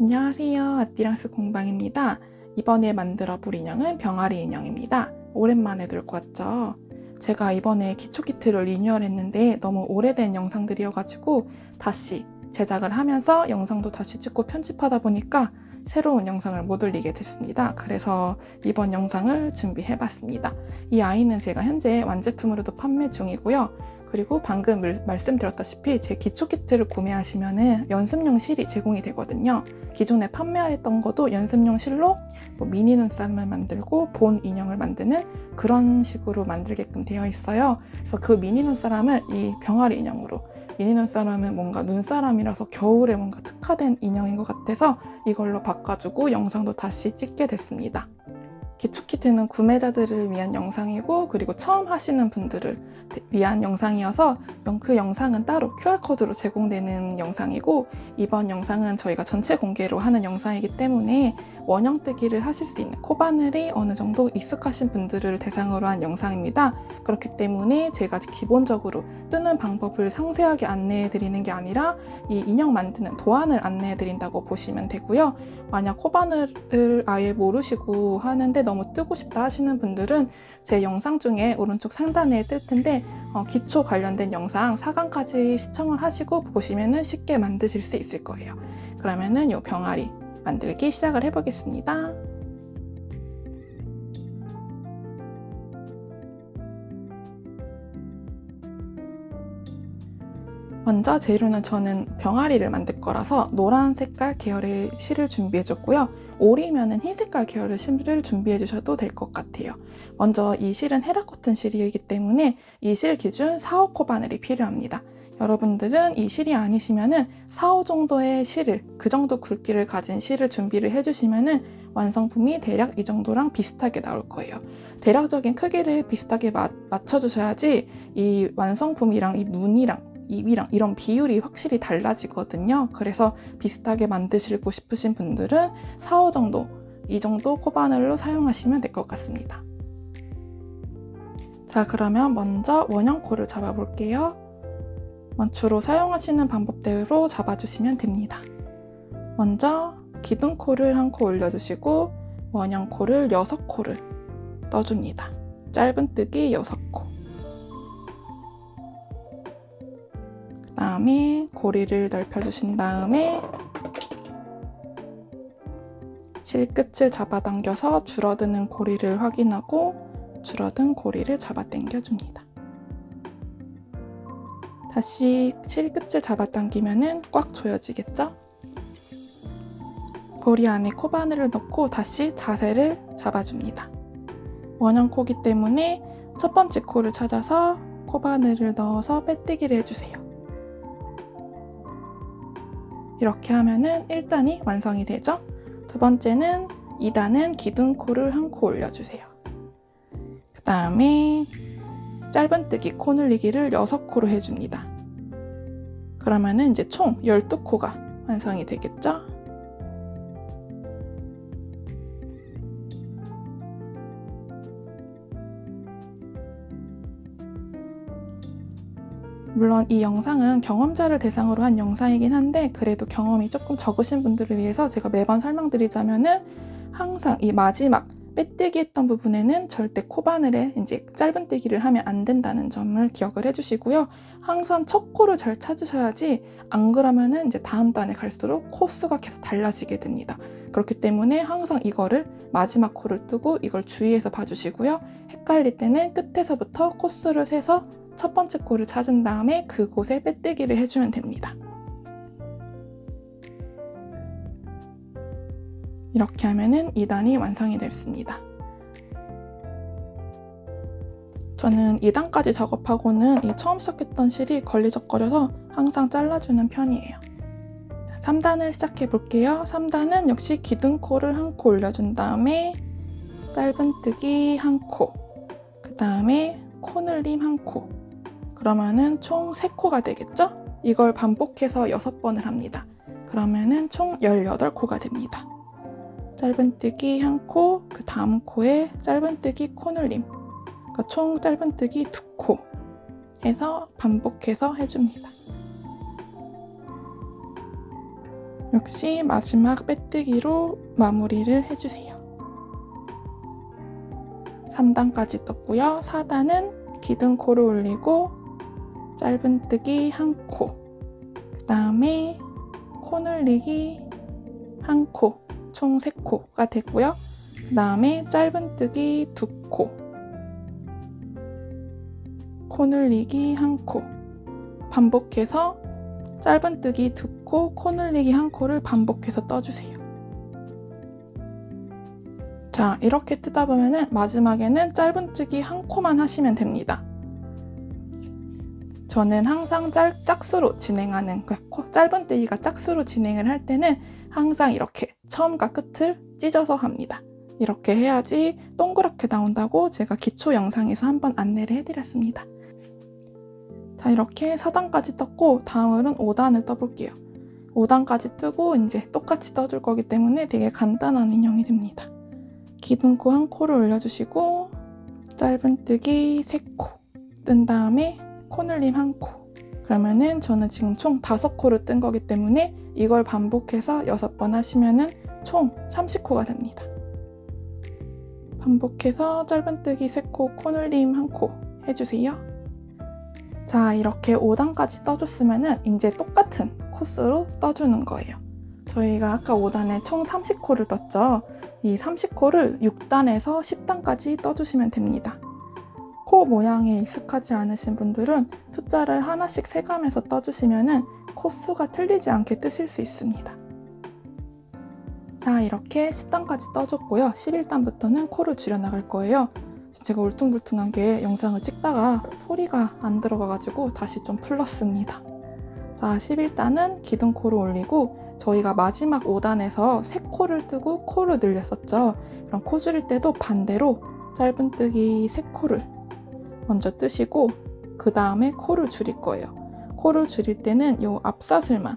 안녕하세요. 아띠랑스 공방입니다. 이번에 만들어 볼 인형은 병아리 인형입니다. 오랜만에 들고 왔죠. 제가 이번에 기초 키트를 리뉴얼했는데 너무 오래된 영상들이어가지고 다시 제작을 하면서 영상도 다시 찍고 편집하다 보니까 새로운 영상을 못 올리게 됐습니다. 그래서 이번 영상을 준비해봤습니다. 이 아이는 제가 현재 완제품으로도 판매 중이고요. 그리고 방금 말씀드렸다시피 제 기초 키트를 구매하시면 연습용 실이 제공이 되거든요. 기존에 판매했던 것도 연습용 실로 미니 눈사람을 만들고 본 인형을 만드는 그런 식으로 만들게끔 되어 있어요. 그래서 그 미니 눈사람을 이 병아리 인형으로, 미니 눈사람은 뭔가 눈사람이라서 겨울에 뭔가 특화된 인형인 것 같아서 이걸로 바꿔주고 영상도 다시 찍게 됐습니다. 기초 키트는 구매자들을 위한 영상이고, 그리고 처음 하시는 분들을 위한 영상이어서 그 영상은 따로 QR코드로 제공되는 영상이고, 이번 영상은 저희가 전체 공개로 하는 영상이기 때문에 원형 뜨기를 하실 수 있는 코바늘이 어느 정도 익숙하신 분들을 대상으로 한 영상입니다. 그렇기 때문에 제가 기본적으로 뜨는 방법을 상세하게 안내해 드리는 게 아니라 이 인형 만드는 도안을 안내해 드린다고 보시면 되고요. 만약 코바늘을 아예 모르시고 하는데 너무 뜨고 싶다 하시는 분들은 제 영상 중에 오른쪽 상단에 뜰 텐데 기초 관련된 영상 4강까지 시청을 하시고 보시면 쉽게 만드실 수 있을 거예요. 그러면은 이 병아리 만들기 시작을 해보겠습니다. 먼저 재료는 저는 병아리를 만들 거라서 노란 색깔 계열의 실을 준비해 줬고요. 오리면은 흰 색깔 계열의 실을 준비해 주셔도 될 것 같아요. 먼저 이 실은 헤라코튼 실이기 때문에 이 실 기준 4호 코바늘이 필요합니다. 여러분들은 이 실이 아니시면은 4호 정도의 실을, 그 정도 굵기를 가진 실을 준비를 해주시면은 완성품이 대략 이 정도랑 비슷하게 나올 거예요. 대략적인 크기를 비슷하게 맞춰주셔야지 이 완성품이랑 이 눈이랑 입이랑 이런 비율이 확실히 달라지거든요. 그래서 비슷하게 만드시고 싶으신 분들은 4호 정도, 이 정도 코바늘로 사용하시면 될 것 같습니다. 자, 그러면 먼저 원형 코를 잡아볼게요. 주로 사용하시는 방법대로 잡아주시면 됩니다. 먼저 기둥 코를 한 코 올려주시고 원형 코를 6코를 떠줍니다. 짧은뜨기 6코. 그 다음에 고리를 넓혀주신 다음에 실끝을 잡아당겨서 줄어드는 고리를 확인하고 줄어든 고리를 잡아당겨줍니다. 다시 실끝을 잡아당기면 꽉 조여지겠죠? 고리 안에 코바늘을 넣고 다시 자세를 잡아줍니다. 원형 코기 때문에 첫 번째 코를 찾아서 코바늘을 넣어서 빼뜨기를 해주세요. 이렇게 하면은 1단이 완성이 되죠? 두 번째는 2단은 기둥코를 한 코 올려주세요. 그 다음에 짧은뜨기 코 늘리기를 6코로 해줍니다. 그러면은 이제 총 12코가 완성이 되겠죠? 물론 이 영상은 경험자를 대상으로 한 영상이긴 한데 그래도 경험이 조금 적으신 분들을 위해서 제가 매번 설명드리자면은 항상 이 마지막 빼뜨기 했던 부분에는 절대 코바늘에 이제 짧은뜨기를 하면 안 된다는 점을 기억을 해주시고요. 항상 첫 코를 잘 찾으셔야지 안 그러면은 이제 다음 단에 갈수록 코수가 계속 달라지게 됩니다. 그렇기 때문에 항상 이거를 마지막 코를 뜨고 이걸 주의해서 봐주시고요. 헷갈릴 때는 끝에서부터 코수를 세서 첫 번째 코를 찾은 다음에 그곳에 빼뜨기를 해주면 됩니다. 이렇게 하면은 2단이 완성이 됐습니다. 저는 2단까지 작업하고는 이 처음 시작했던 실이 걸리적거려서 항상 잘라주는 편이에요. 3단을 시작해 볼게요. 3단은 역시 기둥코를 한 코 올려준 다음에 짧은뜨기 한 코, 그 다음에 코늘림 한 코. 그러면은 총 3코가 되겠죠? 이걸 반복해서 6번을 합니다. 그러면은 총 18코가 됩니다. 짧은뜨기 한 코, 그 다음 코에 짧은뜨기 코늘림, 그러니까 총 짧은뜨기 2코 해서 반복해서 해줍니다. 역시 마지막 빼뜨기로 마무리를 해주세요. 3단까지 떴고요. 4단은 기둥코를 올리고 짧은뜨기 한 코, 그 다음에 코늘리기 한 코, 총 3코가 됐고요. 그 다음에 짧은뜨기 2코, 코늘리기 한 코, 반복해서 짧은뜨기 2코, 코늘리기 한 코를 반복해서 떠주세요. 자, 이렇게 뜨다 보면은 마지막에는 짧은뜨기 한 코만 하시면 됩니다. 저는 항상 짝수로 진행하는, 짧은뜨기가 짝수로 진행을 할 때는 항상 이렇게 처음과 끝을 찢어서 합니다. 이렇게 해야지 동그랗게 나온다고 제가 기초 영상에서 한번 안내를 해드렸습니다. 자, 이렇게 4단까지 떴고 다음으로는 5단을 떠볼게요. 5단까지 뜨고 이제 똑같이 떠줄 거기 때문에 되게 간단한 인형이 됩니다. 기둥코 한 코를 올려주시고 짧은뜨기 3코 뜬 다음에 코늘림 한 코. 그러면은 저는 지금 총 5코를 뜬 거기 때문에 이걸 반복해서 6번 하시면은 총 30코가 됩니다. 반복해서 짧은뜨기 3코, 코늘림 한 코 해주세요. 자, 이렇게 5단까지 떠줬으면은 이제 똑같은 코스로 떠주는 거예요. 저희가 아까 5단에 총 30코를 떴죠. 이 30코를 6단에서 10단까지 떠주시면 됩니다. 코 모양에 익숙하지 않으신 분들은 숫자를 하나씩 세가면서 떠주시면은 코수가 틀리지 않게 뜨실 수 있습니다. 자, 이렇게 10단까지 떠줬고요. 11단부터는 코를 줄여나갈 거예요. 지금 제가 울퉁불퉁한 게 영상을 찍다가 소리가 안 들어가가지고 다시 좀 풀렀습니다. 자, 11단은 기둥코를 올리고 저희가 마지막 5단에서 3코를 뜨고 코를 늘렸었죠. 그럼 코 줄일 때도 반대로 짧은뜨기 3코를 먼저 뜨시고 그 다음에 코를 줄일 거예요. 코를 줄일 때는 이 앞사슬만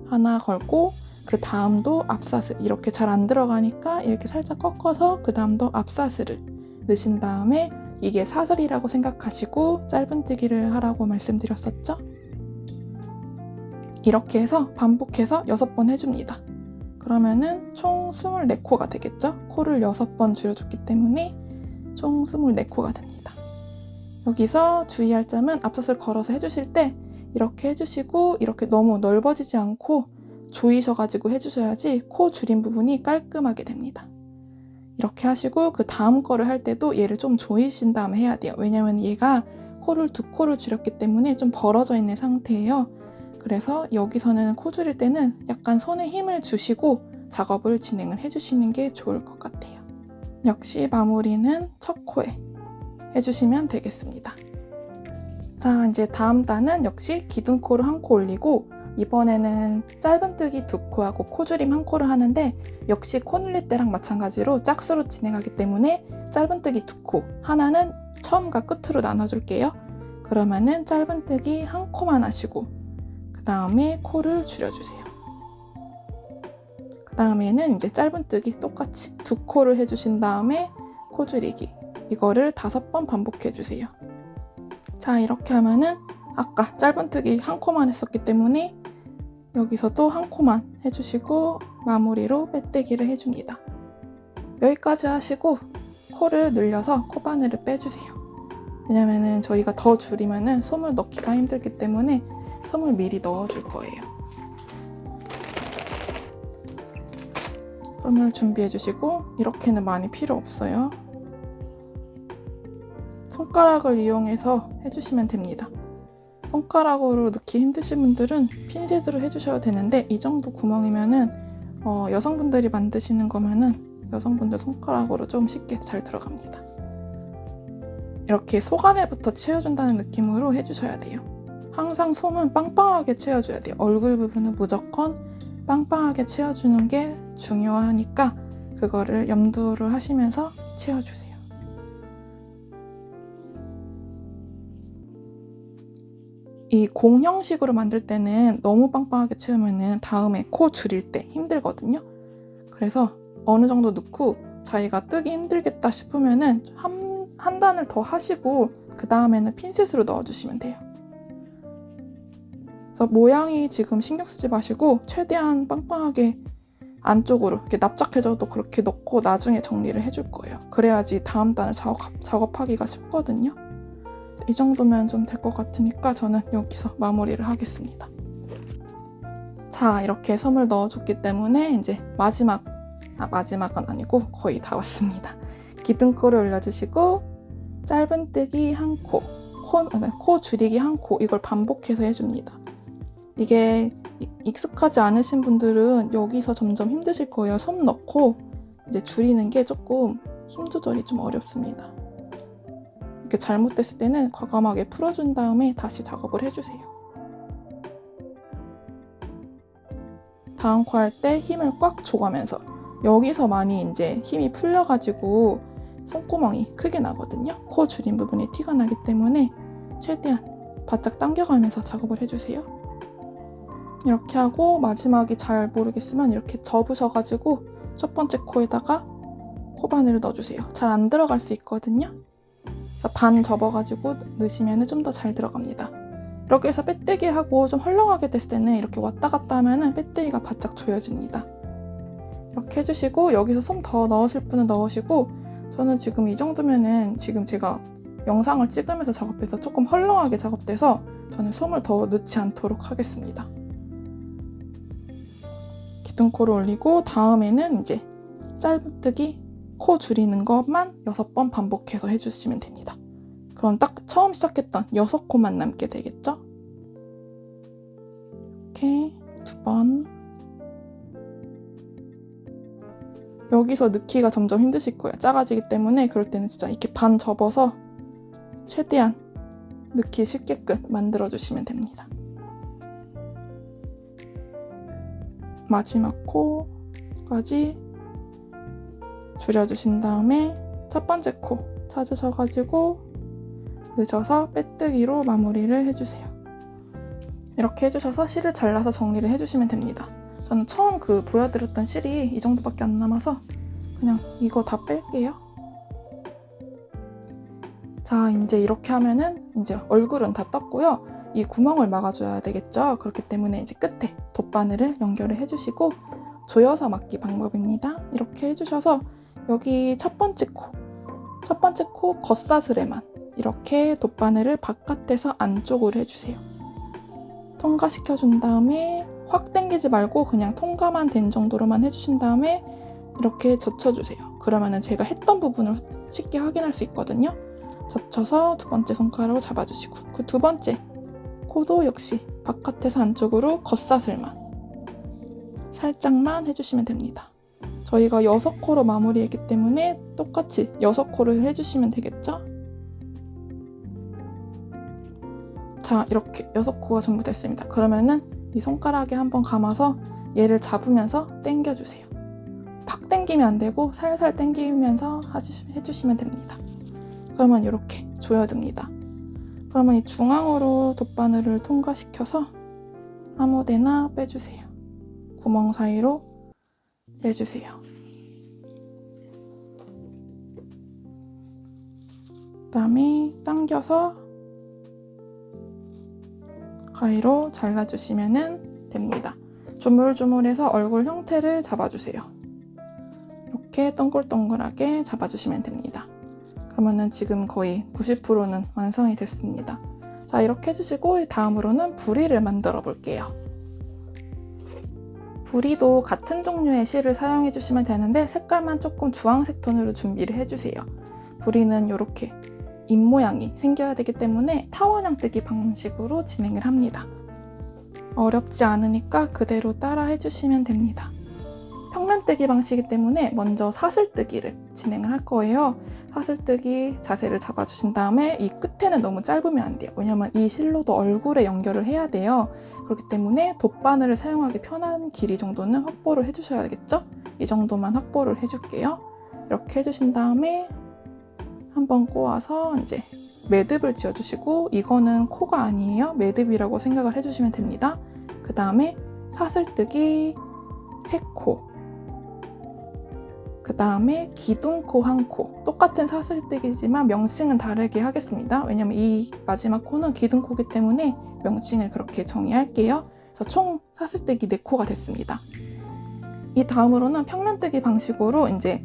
하나 걸고 그 다음도 앞사슬, 이렇게 잘 안 들어가니까 이렇게 살짝 꺾어서 그 다음도 앞사슬을 넣으신 다음에 이게 사슬이라고 생각하시고 짧은뜨기를 하라고 말씀드렸었죠. 이렇게 해서 반복해서 6번 해줍니다. 그러면은 총 24코가 되겠죠? 코를 6번 줄여줬기 때문에 총 24코가 됩니다. 여기서 주의할 점은 앞사슬 걸어서 해주실 때 이렇게 해주시고 이렇게 너무 넓어지지 않고 조이셔가지고 해주셔야지 코 줄인 부분이 깔끔하게 됩니다. 이렇게 하시고 그 다음 거를 할 때도 얘를 좀 조이신 다음에 해야 돼요. 왜냐면 얘가 코를 2코를 줄였기 때문에 좀 벌어져 있는 상태예요. 그래서 여기서는 코 줄일 때는 약간 손에 힘을 주시고 작업을 진행을 해주시는 게 좋을 것 같아요. 역시 마무리는 첫 코에 해주시면 되겠습니다. 자, 이제 다음 단은 역시 기둥코를 한 코 올리고 이번에는 짧은뜨기 2코하고 코줄임 1코를 하는데 역시 코 늘릴 때랑 마찬가지로 짝수로 진행하기 때문에 짧은뜨기 2코, 하나는 처음과 끝으로 나눠줄게요. 그러면은 짧은뜨기 1코만 하시고 그 다음에 코를 줄여주세요. 그 다음에는 이제 짧은뜨기 똑같이 2코를 해주신 다음에 코 줄이기, 이거를 5번 반복해주세요. 자, 이렇게 하면은 아까 짧은뜨기 1코만 했었기 때문에 여기서도 1코만 해주시고 마무리로 빼뜨기를 해줍니다. 여기까지 하시고 코를 늘려서 코바늘을 빼주세요. 왜냐면은 저희가 더 줄이면은 솜을 넣기가 힘들기 때문에 솜을 미리 넣어줄 거예요. 솜을 준비해주시고 이렇게는 많이 필요 없어요. 손가락을 이용해서 해주시면 됩니다. 손가락으로 넣기 힘드신 분들은 핀셋으로 해주셔야 되는데 이 정도 구멍이면은 여성분들이 만드시는 거면은 여성분들 손가락으로 좀 쉽게 잘 들어갑니다. 이렇게 속안에부터 채워준다는 느낌으로 해주셔야 돼요. 항상 솜은 빵빵하게 채워줘야 돼요. 얼굴 부분은 무조건 빵빵하게 채워주는 게 중요하니까 그거를 염두를 하시면서 채워주세요. 이 공 형식으로 만들 때는 너무 빵빵하게 채우면은 다음에 코 줄일 때 힘들거든요. 그래서 어느 정도 넣고 자기가 뜨기 힘들겠다 싶으면은 한 단을 더 하시고 그 다음에는 핀셋으로 넣어주시면 돼요. 그래서 모양이 지금 신경 쓰지 마시고 최대한 빵빵하게 안쪽으로 이렇게 납작해져도 그렇게 넣고 나중에 정리를 해줄 거예요. 그래야지 다음 단을 작업하기가 쉽거든요. 이 정도면 좀 될 것 같으니까 저는 여기서 마무리를 하겠습니다. 자, 이렇게 솜을 넣어줬기 때문에 이제 마지막은 아니고 거의 다 왔습니다. 기둥코를 올려주시고 짧은뜨기 한 코, 코 줄이기 한 코, 이걸 반복해서 해줍니다. 이게 익숙하지 않으신 분들은 여기서 점점 힘드실 거예요. 솜 넣고 이제 줄이는 게 조금 힘 조절이 좀 어렵습니다. 이렇게 잘못됐을 때는 과감하게 풀어준 다음에 다시 작업을 해주세요. 다음 코 할 때 힘을 꽉 줘가면서 여기서 많이 이제 힘이 풀려가지고 손구멍이 크게 나거든요. 코 줄인 부분에 티가 나기 때문에 최대한 바짝 당겨가면서 작업을 해주세요. 이렇게 하고 마지막이 잘 모르겠으면 이렇게 접으셔가지고 첫 번째 코에다가 코바늘을 넣어주세요. 잘 안 들어갈 수 있거든요. 반 접어가지고 넣으시면 좀 더 잘 들어갑니다. 이렇게 해서 빼뜨기 하고 좀 헐렁하게 됐을 때는 이렇게 왔다 갔다 하면 빼뜨기가 바짝 조여집니다. 이렇게 해주시고 여기서 솜 더 넣으실 분은 넣으시고 저는 지금 이 정도면은 지금 제가 영상을 찍으면서 작업해서 조금 헐렁하게 작업돼서 저는 솜을 더 넣지 않도록 하겠습니다. 기둥코를 올리고 다음에는 이제 짧은뜨기 코 줄이는 것만 6번 반복해서 해주시면 됩니다. 그럼 딱 처음 시작했던 6코만 남게 되겠죠? 이렇게 2번. 여기서 넣기가 점점 힘드실 거예요. 작아지기 때문에 그럴 때는 진짜 이렇게 반 접어서 최대한 넣기 쉽게끔 만들어주시면 됩니다. 마지막 코까지 줄여주신 다음에 첫 번째 코 찾으셔가지고 늦어서 빼뜨기로 마무리를 해주세요. 이렇게 해주셔서 실을 잘라서 정리를 해주시면 됩니다. 저는 처음 보여드렸던 실이 이 정도밖에 안 남아서 그냥 이거 다 뺄게요. 자, 이제 이렇게 하면은 이제 얼굴은 다 떴고요. 이 구멍을 막아줘야 되겠죠. 그렇기 때문에 이제 끝에 돗바늘을 연결을 해주시고 조여서 막기 방법입니다. 이렇게 해주셔서 여기 첫 번째 코 겉사슬에만 이렇게 돗바늘을 바깥에서 안쪽으로 해주세요. 통과시켜준 다음에 확 당기지 말고 그냥 통과만 된 정도로만 해주신 다음에 이렇게 젖혀주세요. 그러면은 제가 했던 부분을 쉽게 확인할 수 있거든요. 젖혀서 두 번째 손가락으로 잡아주시고 그 두 번째 코도 역시 바깥에서 안쪽으로 겉사슬만 살짝만 해주시면 됩니다. 저희가 6코로 마무리했기 때문에 똑같이 6코를 해주시면 되겠죠? 자, 이렇게 6코가 전부 됐습니다. 그러면은 이 손가락에 한번 감아서 얘를 잡으면서 당겨주세요. 팍 당기면 안 되고 살살 당기면서 해주시면 됩니다. 그러면 이렇게 조여듭니다. 그러면 이 중앙으로 돗바늘을 통과시켜서 아무 데나 빼주세요. 구멍 사이로 빼주세요. 그다음에 당겨서 가위로 잘라주시면 됩니다. 조물조물해서 얼굴 형태를 잡아주세요. 이렇게 동글동글하게 잡아주시면 됩니다. 그러면은 지금 거의 90%는 완성이 됐습니다. 자, 이렇게 해주시고 다음으로는 부리를 만들어 볼게요. 부리도 같은 종류의 실을 사용해 주시면 되는데 색깔만 조금 주황색 톤으로 준비를 해주세요. 부리는 이렇게 입 모양이 생겨야 되기 때문에 타원형 뜨기 방식으로 진행을 합니다. 어렵지 않으니까 그대로 따라 해주시면 됩니다. 평면뜨기 방식이기 때문에 먼저 사슬뜨기를 진행을 할 거예요. 사슬뜨기 자세를 잡아주신 다음에 이 끝에는 너무 짧으면 안 돼요. 왜냐면 이 실로도 얼굴에 연결을 해야 돼요. 그렇기 때문에 돗바늘을 사용하기 편한 길이 정도는 확보를 해주셔야겠죠? 이 정도만 확보를 해줄게요. 이렇게 해주신 다음에 한번 꼬아서 이제 매듭을 지어주시고 이거는 코가 아니에요. 매듭이라고 생각을 해주시면 됩니다. 그 다음에 사슬뜨기 3코 그 다음에 기둥코 한 코. 똑같은 사슬뜨기지만 명칭은 다르게 하겠습니다. 왜냐면 이 마지막 코는 기둥코이기 때문에 명칭을 그렇게 정의할게요. 그래서 총 사슬뜨기 4코가 됐습니다. 이 다음으로는 평면뜨기 방식으로 이제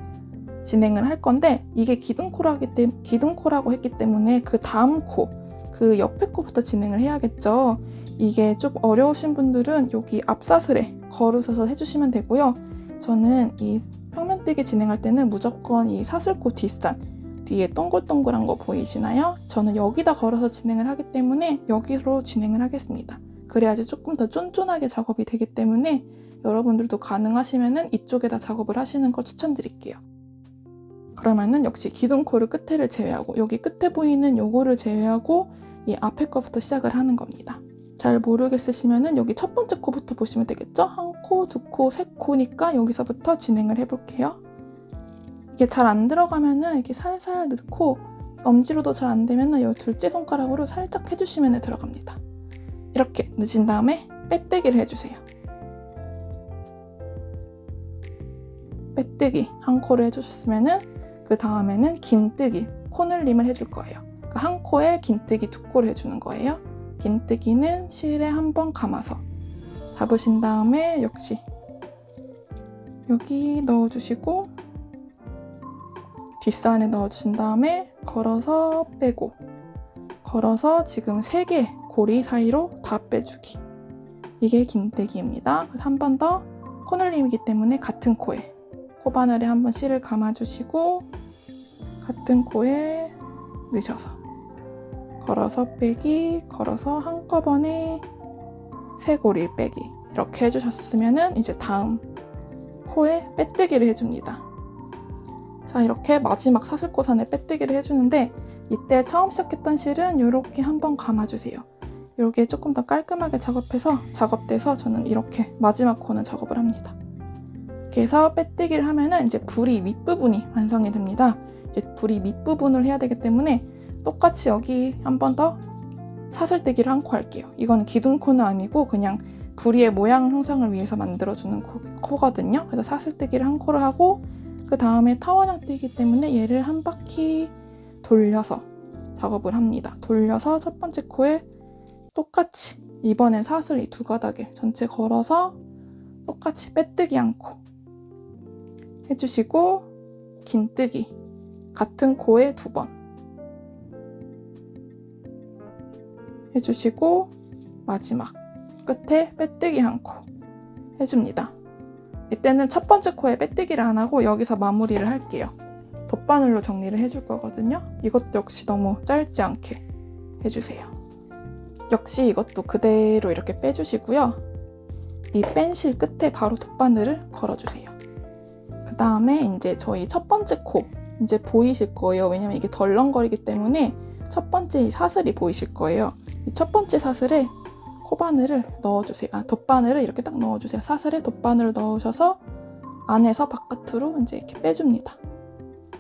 진행을 할 건데, 이게 기둥코라고 했기 때문에 그 다음 코, 그 옆에 코부터 진행을 해야겠죠. 이게 좀 어려우신 분들은 여기 앞사슬에 걸으셔서 해주시면 되고요. 저는 이 평면뜨기 진행할 때는 무조건 이 사슬코 뒷산, 뒤에 동글동글한 거 보이시나요? 저는 여기다 걸어서 진행을 하기 때문에 여기로 진행을 하겠습니다. 그래야지 조금 더 쫀쫀하게 작업이 되기 때문에 여러분들도 가능하시면은 이쪽에다 작업을 하시는 걸 추천드릴게요. 그러면은 역시 기둥코를 끝에를 제외하고, 여기 끝에 보이는 요거를 제외하고 이 앞에 거부터 시작을 하는 겁니다. 잘 모르겠으시면은 여기 첫 번째 코부터 보시면 되겠죠? 한 코, 두 코, 세 코니까 여기서부터 진행을 해볼게요. 이게 잘 안 들어가면은 이렇게 살살 넣고, 엄지로도 잘 안 되면은 이 둘째 손가락으로 살짝 해주시면 들어갑니다. 이렇게 넣으신 다음에 빼뜨기를 해주세요. 빼뜨기 한 코를 해주셨으면은 그 다음에는 긴뜨기, 코늘림을 해줄 거예요. 그러니까 한 코에 긴뜨기 2코를 해주는 거예요. 긴뜨기는 실에 한번 감아서 잡으신 다음에 역시 여기 넣어주시고, 뒷산에 넣어주신 다음에 걸어서 빼고, 걸어서 지금 3개 고리 사이로 다 빼주기. 이게 긴뜨기입니다. 한 번 더 코늘림이기 때문에 같은 코에 코바늘에 한번 실을 감아주시고, 같은 코에 넣으셔서 걸어서 빼기, 걸어서 한꺼번에 3고리 빼기, 이렇게 해주셨으면은 이제 다음 코에 빼뜨기를 해줍니다. 자, 이렇게 마지막 사슬코선에 빼뜨기를 해주는데, 이때 처음 시작했던 실은 이렇게 한번 감아주세요. 이렇게 조금 더 깔끔하게 작업돼서 저는 이렇게 마지막 코는 작업을 합니다. 이렇게 해서 빼뜨기를 하면은 이제 부리 윗부분이 완성이 됩니다. 이제 부리 밑부분을 해야 되기 때문에 똑같이 여기 한 번 더 사슬뜨기를 한 코 할게요. 이거는 기둥코는 아니고 그냥 부리의 모양 형성을 위해서 만들어주는 코거든요. 그래서 사슬뜨기를 한 코를 하고, 그 다음에 타원형 뜨기 때문에 얘를 한 바퀴 돌려서 작업을 합니다. 돌려서 첫 번째 코에 똑같이, 이번엔 사슬 이 2가닥에 전체 걸어서 똑같이 빼뜨기 한 코 해주시고, 긴뜨기 같은 코에 2번 해주시고, 마지막 끝에 빼뜨기 한 코 해줍니다. 이때는 첫 번째 코에 빼뜨기를 안 하고 여기서 마무리를 할게요. 돗바늘로 정리를 해줄 거거든요. 이것도 역시 너무 짧지 않게 해주세요. 역시 이것도 그대로 이렇게 빼주시고요. 이 뺀 실 끝에 바로 돗바늘을 걸어주세요. 그 다음에 이제 저희 첫 번째 코 이제 보이실 거예요. 왜냐면 이게 덜렁거리기 때문에 첫 번째 이 사슬이 보이실 거예요. 이 첫 번째 사슬에 코바늘을 넣어주세요. 돗바늘을 이렇게 딱 넣어주세요. 사슬에 돗바늘을 넣으셔서 안에서 바깥으로 이제 이렇게 빼줍니다.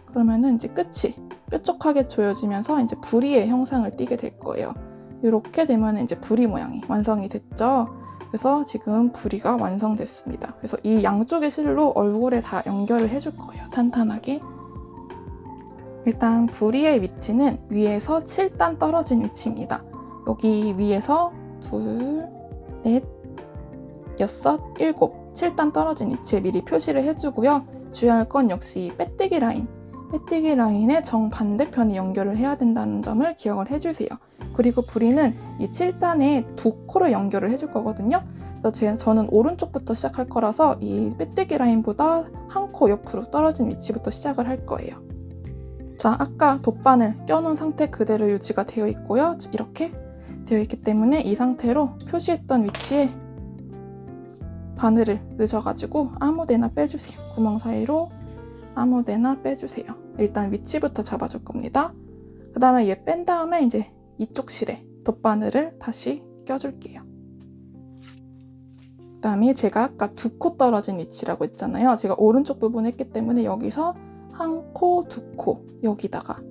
그러면은 이제 끝이 뾰족하게 조여지면서 이제 부리의 형상을 띠게 될 거예요. 이렇게 되면 이제 부리 모양이 완성이 됐죠. 그래서 지금 부리가 완성됐습니다. 그래서 이 양쪽의 실로 얼굴에 다 연결을 해줄 거예요. 탄탄하게. 일단 부리의 위치는 위에서 7단 떨어진 위치입니다. 여기 위에서 2, 4, 6, 7, 7단 떨어진 위치에 미리 표시를 해주고요. 주의할 건 역시 빼뜨기 라인. 빼뜨기 라인의 정반대편에 연결을 해야 된다는 점을 기억을 해주세요. 그리고 부리는 이 7단에 2코로 연결을 해줄 거거든요. 그래서 저는 오른쪽부터 시작할 거라서 이 빼뜨기 라인보다 한 코 옆으로 떨어진 위치부터 시작을 할 거예요. 자, 아까 돗바늘 껴놓은 상태 그대로 유지가 되어 있고요. 이렇게 되어 있기 때문에 이 상태로 표시했던 위치에 바늘을 넣으셔가지고 아무데나 빼주세요. 구멍 사이로 아무데나 빼주세요. 일단 위치부터 잡아줄 겁니다. 그 다음에 얘 뺀 다음에 이제 이쪽 실에 돗바늘을 다시 껴줄게요. 그 다음에 제가 아까 2코 떨어진 위치라고 했잖아요. 제가 오른쪽 부분 했기 때문에 여기서 한 코, 2코 여기다가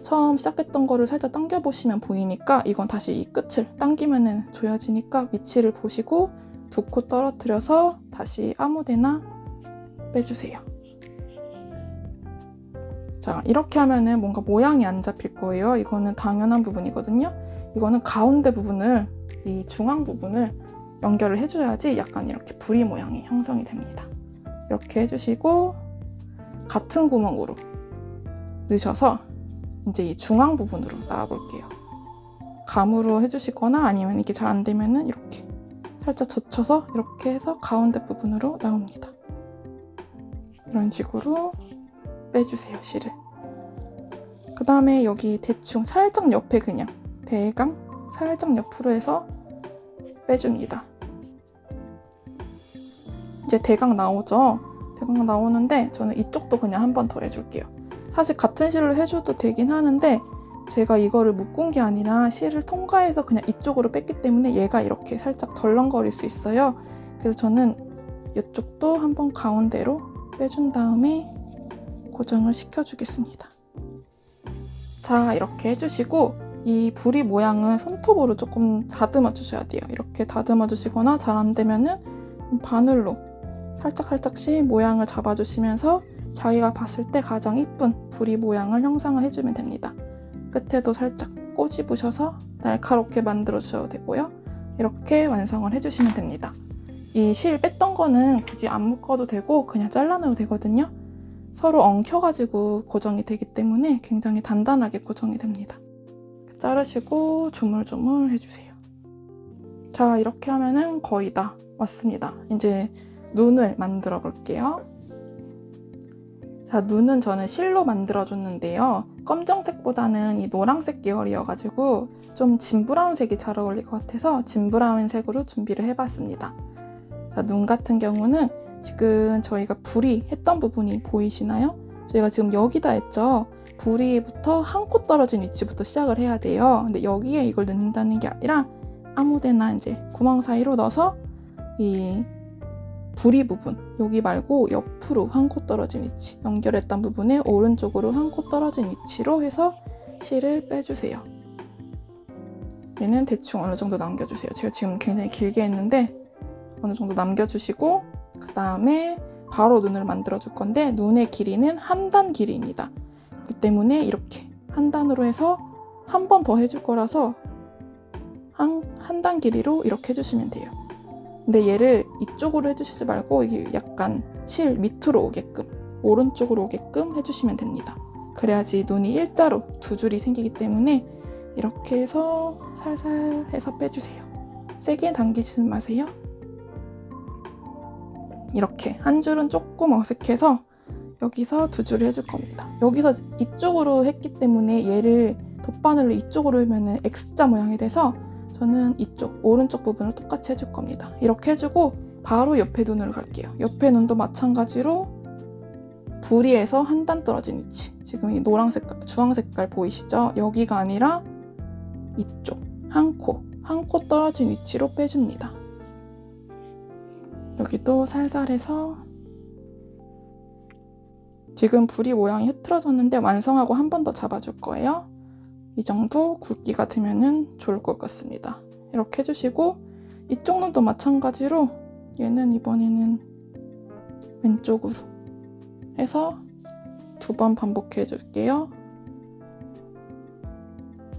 처음 시작했던 거를 살짝 당겨보시면 보이니까 이건 다시 이 끝을 당기면은 조여지니까 위치를 보시고 2코 떨어뜨려서 다시 아무데나 빼주세요. 자, 이렇게 하면은 뭔가 모양이 안 잡힐 거예요. 이거는 당연한 부분이거든요. 이거는 가운데 부분을, 이 중앙 부분을 연결을 해줘야지 약간 이렇게 부리 모양이 형성이 됩니다. 이렇게 해주시고 같은 구멍으로 넣으셔서 이제 이 중앙 부분으로 나와볼게요. 감으로 해주시거나 아니면 이게 잘 안 되면은 이렇게 살짝 젖혀서 이렇게 해서 가운데 부분으로 나옵니다. 이런 식으로 빼주세요, 실을. 그 다음에 여기 대충 살짝 옆에 그냥 대강 살짝 옆으로 해서 빼줍니다. 이제 대강 나오죠? 대강 나오는데 저는 이쪽도 그냥 한 번 더 해줄게요. 사실 같은 실로 해줘도 되긴 하는데 제가 이거를 묶은 게 아니라 실을 통과해서 그냥 이쪽으로 뺐기 때문에 얘가 이렇게 살짝 덜렁거릴 수 있어요. 그래서 저는 이쪽도 한번 가운데로 빼준 다음에 고정을 시켜주겠습니다. 자, 이렇게 해주시고 이 부리 모양은 손톱으로 조금 다듬어 주셔야 돼요. 이렇게 다듬어 주시거나 잘 안 되면은 바늘로 살짝씩 모양을 잡아주시면서 자기가 봤을 때 가장 이쁜 부리 모양을 형상을 해주면 됩니다. 끝에도 살짝 꼬집으셔서 날카롭게 만들어 주셔도 되고요. 이렇게 완성을 해주시면 됩니다. 이 실 뺐던 거는 굳이 안 묶어도 되고 그냥 잘라내도 되거든요. 서로 엉켜가지고 고정이 되기 때문에 굉장히 단단하게 고정이 됩니다. 자르시고 조물조물 해주세요. 자, 이렇게 하면은 거의 다 왔습니다. 이제 눈을 만들어 볼게요. 자, 눈은 저는 실로 만들어줬는데요. 검정색보다는 이 노란색 계열이어가지고 좀 진브라운 색이 잘 어울릴 것 같아서 진브라운 색으로 준비를 해봤습니다. 자, 눈 같은 경우는 지금 저희가 부리 했던 부분이 보이시나요? 저희가 지금 여기다 했죠. 부리부터 한 코 떨어진 위치부터 시작을 해야 돼요. 근데 여기에 이걸 넣는다는 게 아니라 아무데나 이제 구멍 사이로 넣어서 이 부리 부분, 여기 말고 옆으로 한 코 떨어진 위치, 연결했던 부분에 오른쪽으로 한 코 떨어진 위치로 해서 실을 빼주세요. 얘는 대충 어느 정도 남겨주세요. 제가 지금 굉장히 길게 했는데 어느 정도 남겨주시고 그 다음에 바로 눈을 만들어 줄 건데 눈의 길이는 한 단 길이입니다. 그렇기 때문에 이렇게 한 단으로 해서 한 번 더 해줄 거라서 한 단 길이로 이렇게 해주시면 돼요. 근데 얘를 이쪽으로 해주시지 말고 이게 약간 실 밑으로 오게끔 오른쪽으로 오게끔 해주시면 됩니다. 그래야지 눈이 일자로 두 줄이 생기기 때문에 이렇게 해서 살살 해서 빼주세요. 세게 당기지 마세요. 이렇게 한 줄은 조금 어색해서 여기서 두 줄을 해줄 겁니다. 여기서 이쪽으로 했기 때문에 얘를 돗바늘로 이쪽으로 하면 X자 모양이 돼서 저는 이쪽 오른쪽 부분을 똑같이 해줄 겁니다. 이렇게 해주고 바로 옆에 눈으로 갈게요. 옆에 눈도 마찬가지로 부리에서 한 단 떨어진 위치, 지금 이 노란 색깔, 주황 색깔 보이시죠? 여기가 아니라 이쪽 한 코 떨어진 위치로 빼줍니다. 여기도 살살 해서 지금 부리 모양이 흐트러졌는데 완성하고 한 번 더 잡아줄 거예요. 이 정도 굵기가 되면은 좋을 것 같습니다. 이렇게 해주시고 이쪽 눈도 마찬가지로 얘는 이번에는 왼쪽으로 해서 두 번 반복해 줄게요.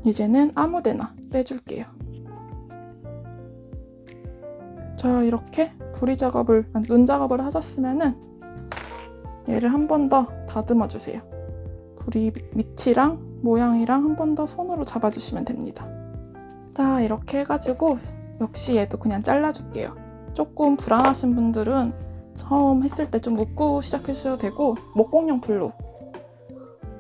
이제는 아무데나 빼줄게요. 자, 이렇게 눈 작업을 하셨으면은 얘를 한 번 더 다듬어 주세요. 부리 위치랑 모양이랑 한 번 더 손으로 잡아주시면 됩니다. 자, 이렇게 해가지고 역시 얘도 그냥 잘라줄게요. 조금 불안하신 분들은 처음 했을 때 좀 묶고 시작해주셔도 되고 목공용 풀로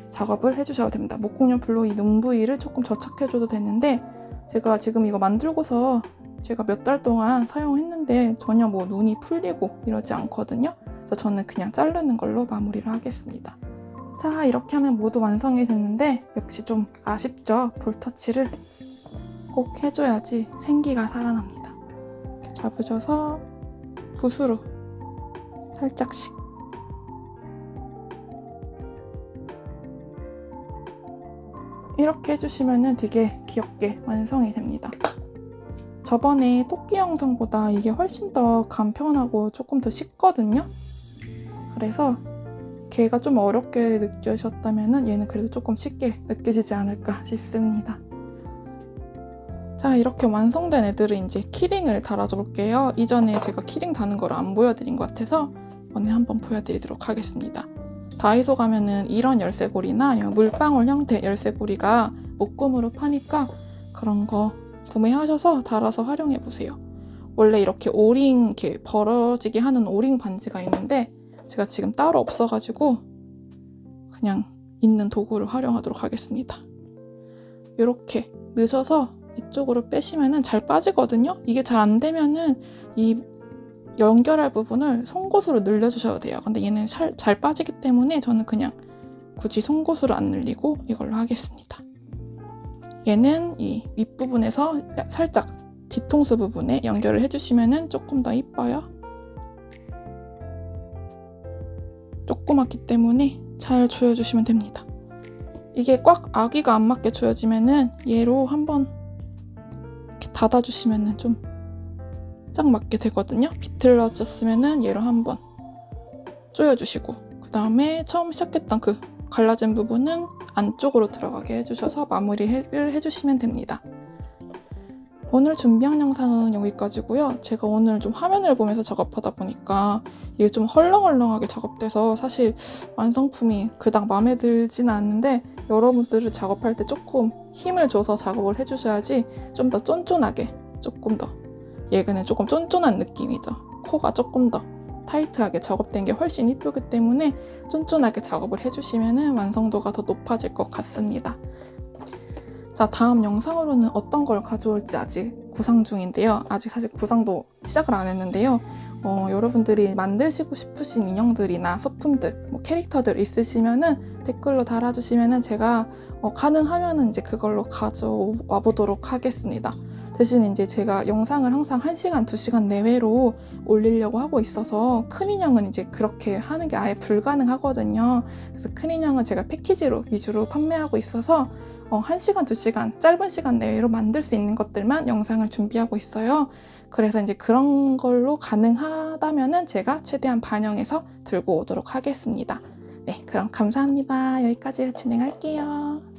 작업을 해주셔도 됩니다. 목공용 풀로 이 눈 부위를 조금 저착해줘도 되는데 제가 지금 이거 만들고서 제가 몇 달 동안 사용했는데 전혀 뭐 눈이 풀리고 이러지 않거든요. 그래서 저는 그냥 자르는 걸로 마무리를 하겠습니다. 자, 이렇게 하면 모두 완성이 됐는데 역시 좀 아쉽죠? 볼터치를 꼭 해줘야지 생기가 살아납니다. 이렇게 잡으셔서 붓으로 살짝씩 이렇게 해주시면 되게 귀엽게 완성이 됩니다. 저번에 토끼 영상보다 이게 훨씬 더 간편하고 조금 더 쉽거든요. 그래서 걔가 좀 어렵게 느껴지셨다면 얘는 그래도 조금 쉽게 느껴지지 않을까 싶습니다. 자, 이렇게 완성된 애들을 이제 키링을 달아줘 볼게요. 이전에 제가 키링 다는 걸 안 보여드린 것 같아서 이번에 한번 보여드리도록 하겠습니다. 다이소 가면은 이런 열쇠고리나 아니면 물방울 형태 열쇠고리가 묶음으로 파니까 그런 거 구매하셔서 달아서 활용해 보세요. 원래 이렇게 오링, 이렇게 벌어지게 하는 오링 반지가 있는데 제가 지금 따로 없어가지고 그냥 있는 도구를 활용하도록 하겠습니다. 이렇게 넣으셔서 이쪽으로 빼시면은 잘 빠지거든요. 이게 잘 안 되면은 이 연결할 부분을 송곳으로 늘려주셔야 돼요. 근데 얘는 잘 빠지기 때문에 저는 그냥 굳이 송곳으로 안 늘리고 이걸로 하겠습니다. 얘는 이 윗부분에서 살짝 뒤통수 부분에 연결을 해주시면은 조금 더 이뻐요. 조그맣기 때문에 잘 조여주시면 됩니다. 이게 꽉 아기가 안 맞게 조여지면은 얘로 한번 이렇게 닫아주시면은 좀 딱 맞게 되거든요. 비틀어졌으면은 얘로 한번 조여주시고 그 다음에 처음 시작했던 그 갈라진 부분은 안쪽으로 들어가게 해주셔서 마무리를 해주시면 됩니다. 오늘 준비한 영상은 여기까지고요. 제가 오늘 좀 화면을 보면서 작업하다 보니까 이게 좀 헐렁헐렁하게 작업돼서 사실 완성품이 그닥 마음에 들지는 않는데 여러분들을 작업할 때 조금 힘을 줘서 작업을 해주셔야지 좀 더 쫀쫀하게 조금 더 얘는 조금 쫀쫀한 느낌이죠. 코가 조금 더 타이트하게 작업된 게 훨씬 이쁘기 때문에 쫀쫀하게 작업을 해주시면 완성도가 더 높아질 것 같습니다. 자, 다음 영상으로는 어떤 걸 가져올지 아직 구상 중인데요. 아직 사실 구상도 시작을 안 했는데요. 여러분들이 만드시고 싶으신 인형들이나 소품들, 캐릭터들 있으시면은 댓글로 달아주시면은 제가 가능하면은 이제 그걸로 가져와 보도록 하겠습니다. 대신 이제 제가 영상을 항상 1시간, 2시간 내외로 올리려고 하고 있어서 큰 인형은 이제 그렇게 하는 게 아예 불가능하거든요. 그래서 큰 인형은 제가 패키지로 위주로 판매하고 있어서 1시간, 2시간, 짧은 시간 내외로 만들 수 있는 것들만 영상을 준비하고 있어요. 그래서 이제 그런 걸로 가능하다면은 제가 최대한 반영해서 들고 오도록 하겠습니다. 네, 그럼 감사합니다. 여기까지 진행할게요.